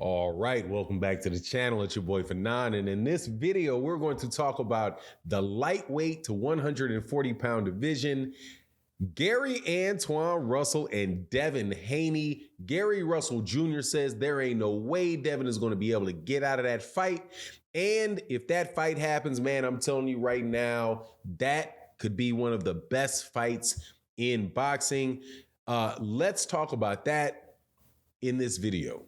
All right, welcome back to the channel. It's your boy Fanon, and in this video, we're going to talk about the lightweight to 140-pound division. Gary Antoine Russell and Devin Haney. Gary Russell Jr. says there ain't no way Devin is going to be able to get out of that fight. And if that fight happens, man, I'm telling you right now, that could be one of the best fights in boxing. Let's talk about that in this video.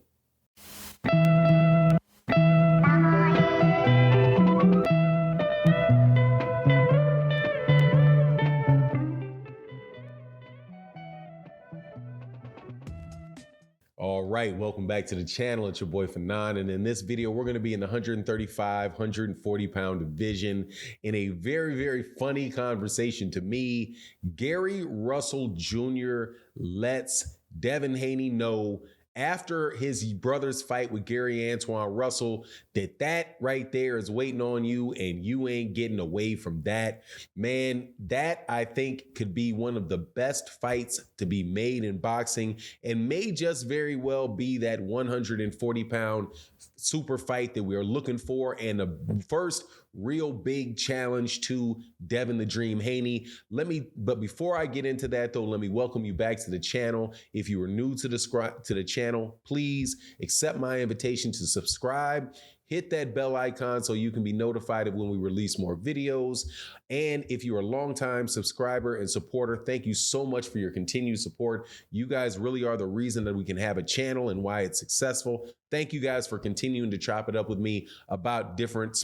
All right, welcome back to the channel. It's your boy Fanon, and in this video, we're going to be in the 135, 140-pound division in a very, very funny conversation to me. Gary Russell Jr. lets Devin Haney know after his brother's fight with Gary Antoine Russell that right there is waiting on you and you ain't getting away from that. Man, that I think could be one of the best fights to be made in boxing and may just very well be that 140-pound super fight that we are looking for and the first real big challenge to Devin the Dream Haney. But before I get into that though, let me welcome you back to the channel. If you are new to the channel, please accept my invitation to subscribe. Hit that bell icon so you can be notified of when we release more videos. And if you're a longtime subscriber and supporter, thank you so much for your continued support. You guys really are the reason that we can have a channel and why it's successful. Thank you guys for continuing to chop it up with me about different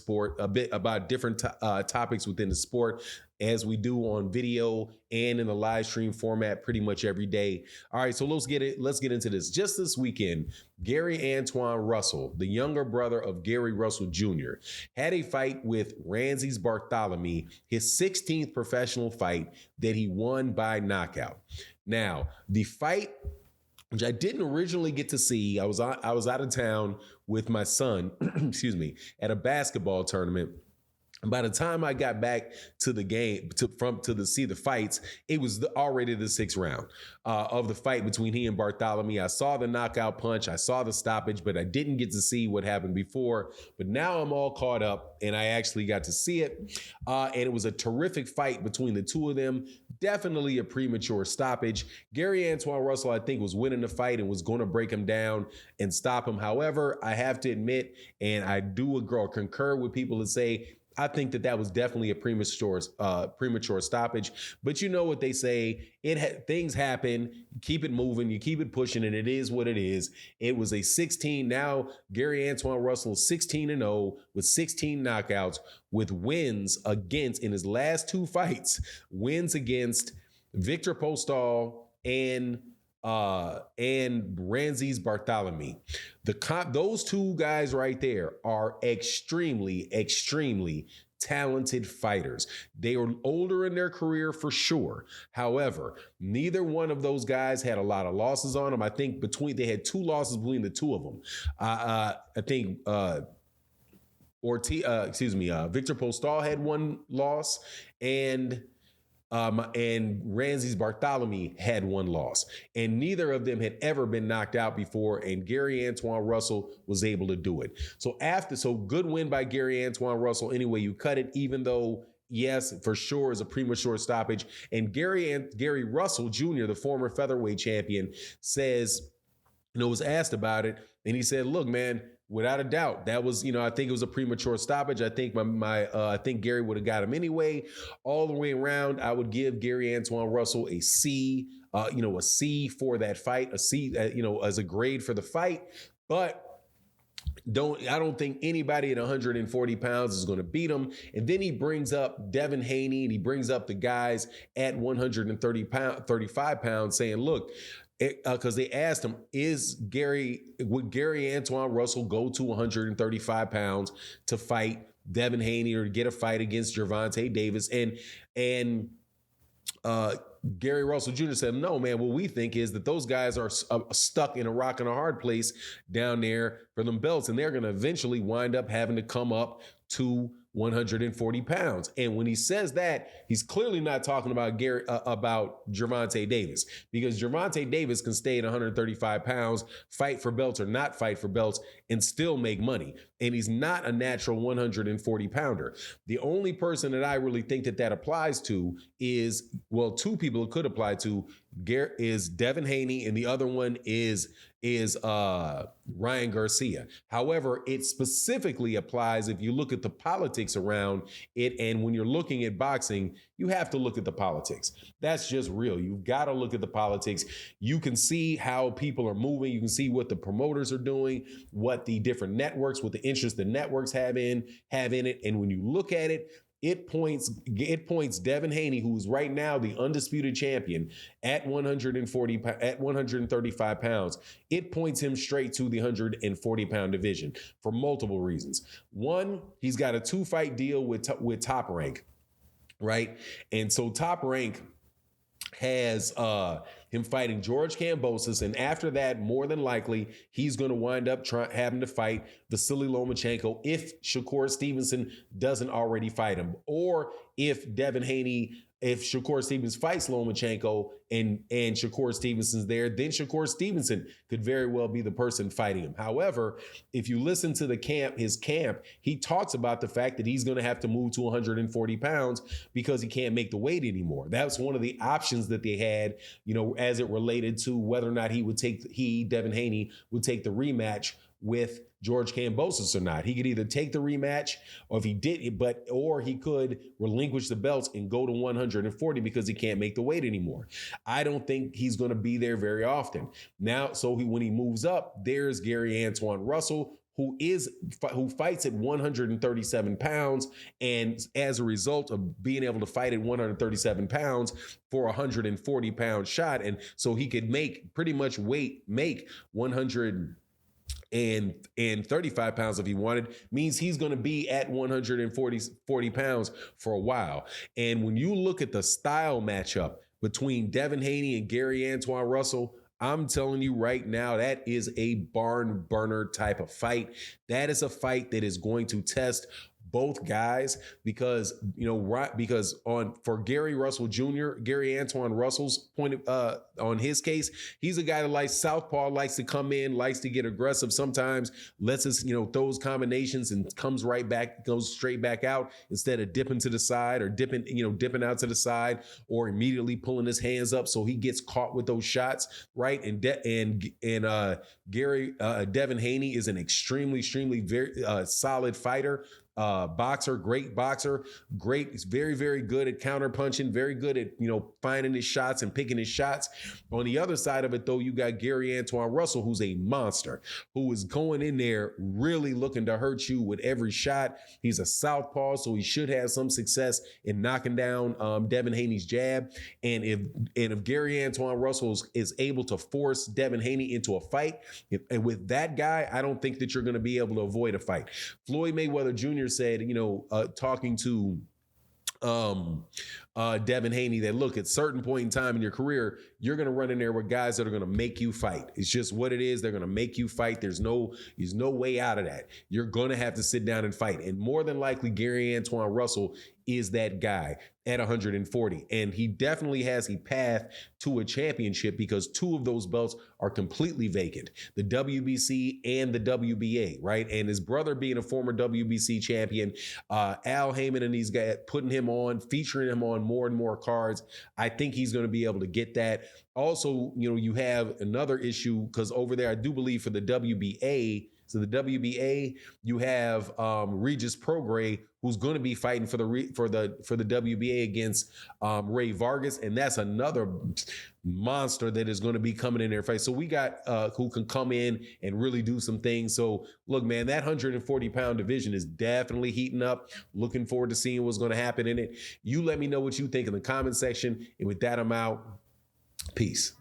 topics within the sport, as we do on video and in the live stream format pretty much every day. All right, so let's get into this. Just this weekend, Gary Antoine Russell, the younger brother of Gary Russell Jr., had a fight with Ramses Bartholomew, his 16th professional fight that he won by knockout. Now, the fight, which I didn't originally get to see, I was out of town with my son, excuse me, at a basketball tournament. By the time I got back to the game to see the fights, it was already the 6th round of the fight between he and Bartholomew. I saw the knockout punch, I saw the stoppage, but I didn't get to see what happened before. But now I'm all caught up and I actually got to see it. And it was a terrific fight between the two of them. Definitely a premature stoppage. Gary Antoine Russell, I think, was winning the fight and was going to break him down and stop him. However, I have to admit, and I do agree or concur with people that say, I think that was definitely a premature stoppage. But you know what they say, things happen, keep it moving, you keep it pushing, and it is what it is. It was a 16. Now, Gary Antoine Russell is 16-0 with 16 knockouts with wins in his last 2 fights, wins against Victor Postol and Ramses Bartholomew. Those two guys right there are extremely, extremely talented fighters. They are older in their career for sure. However, neither one of those guys had a lot of losses on them. I think they had 2 losses between the two of them. I think Victor Postol had 1 loss and Ramses Bartholomew had 1 loss, and neither of them had ever been knocked out before, and Gary Antoine Russell was able to do it. So good win by Gary Antoine Russell any way you cut it, even though, yes, for sure is a premature stoppage. And Gary Russell Jr., the former featherweight champion, was asked about it, and he said, look, man, without a doubt, that was, I think it was a premature stoppage. I think I think Gary would have got him anyway. All the way around, I would give Gary Antoine Russell a C, a C for that fight, a C, as a grade for the fight. But I don't think anybody at 140 pounds is going to beat him. And then he brings up Devin Haney, and he brings up the guys at 135 pounds saying, look, because they asked him, would Gary Antoine Russell go to 135 pounds to fight Devin Haney or to get a fight against Gervonta Davis? And Gary Russell Jr. said, no, man, what we think is that those guys are stuck in a rock and a hard place down there for them belts, and they're going to eventually wind up having to come up to 140 pounds. And when he says that, he's clearly not talking about about Gervonta Davis, because Gervonta Davis can stay at 135 pounds, fight for belts or not fight for belts, and still make money. And he's not a natural 140 pounder. The only person that I really think that applies to is, well, two people it could apply to is Devin Haney, and the other one is Ryan Garcia. However, it specifically applies if you look at the politics around it. And when you're looking at boxing, you have to look at the politics. That's just real. You've got to look at the politics. You can see how people are moving. You can see what the promoters are doing, what the different networks, what the interest the networks have in it. And when you look at it, it points Devin Haney, who's right now the undisputed champion at 135 pounds. It points him straight to the 140 pound division for multiple reasons. One, he's got a 2-fight deal with Top Rank, right? And so Top Rank has him fighting George Kambosos, and after that, more than likely, he's going to wind up having to fight Vasily Lomachenko if Shakur Stevenson doesn't already fight him, or if Shakur Stevens fights Lomachenko and Shakur Stevenson's there, then Shakur Stevenson could very well be the person fighting him. However, if you listen to his camp, he talks about the fact that he's going to have to move to 140 pounds because he can't make the weight anymore. That's one of the options that they had, as it related to whether or not Devin Haney would take the rematch with George Kambosos or not. He could either take the rematch, or if he did, or he could relinquish the belts and go to 140 because he can't make the weight anymore. I don't think he's going to be there very often. Now, when he moves up, there's Gary Antoine Russell, who fights at 137 pounds. And as a result of being able to fight at 137 pounds for a 140 pound shot. And so he could make 135 pounds if he wanted, means he's going to be at 140 pounds for a while. And when you look at the style matchup between Devin Haney and Gary Antoine Russell, I'm telling you right now, that is a barn burner type of fight. That is a fight that is going to test both guys because for Gary Antoine Russell's point on his case, he's a guy that likes southpaw, likes to come in, likes to get aggressive. Sometimes lets us, throws combinations and goes straight back out instead of dipping to the side or dipping out to the side or immediately pulling his hands up. So he gets caught with those shots, right? And Devin Haney is an extremely very solid fighter. Great boxer, he's very, very good at counter punching, very good at, finding his shots and picking his shots. On the other side of it, though, you got Gary Antoine Russell, who's a monster, who is going in there really looking to hurt you with every shot. He's a southpaw, so he should have some success in knocking down Devin Haney's jab. And if Gary Antoine Russell is able to force Devin Haney into a fight, and with that guy, I don't think that you're going to be able to avoid a fight. Floyd Mayweather Jr. said, talking to Devin Haney, that look, at a certain point in time in your career, you're going to run in there with guys that are going to make you fight. It's just what it is. They're going to make you fight. There's no way out of that. You're going to have to sit down and fight. And more than likely, Gary Antoine Russell is that guy at 140. And he definitely has a path to a championship because two of those belts are completely vacant, the WBC and the WBA, right? And his brother being a former WBC champion, Al Heyman and these guys putting him on, featuring him on more and more cards. I think he's going to be able to get that. Also, you have another issue because over there, I do believe for the WBA, so the WBA, you have Regis Prograis, who's going to be fighting for the WBA against Ray Vargas, and that's another monster that is going to be coming in there fight. So we got who can come in and really do some things. So look, man, that 140-pound division is definitely heating up. Looking forward to seeing what's going to happen in it. You let me know what you think in the comment section, and with that, I'm out. Peace.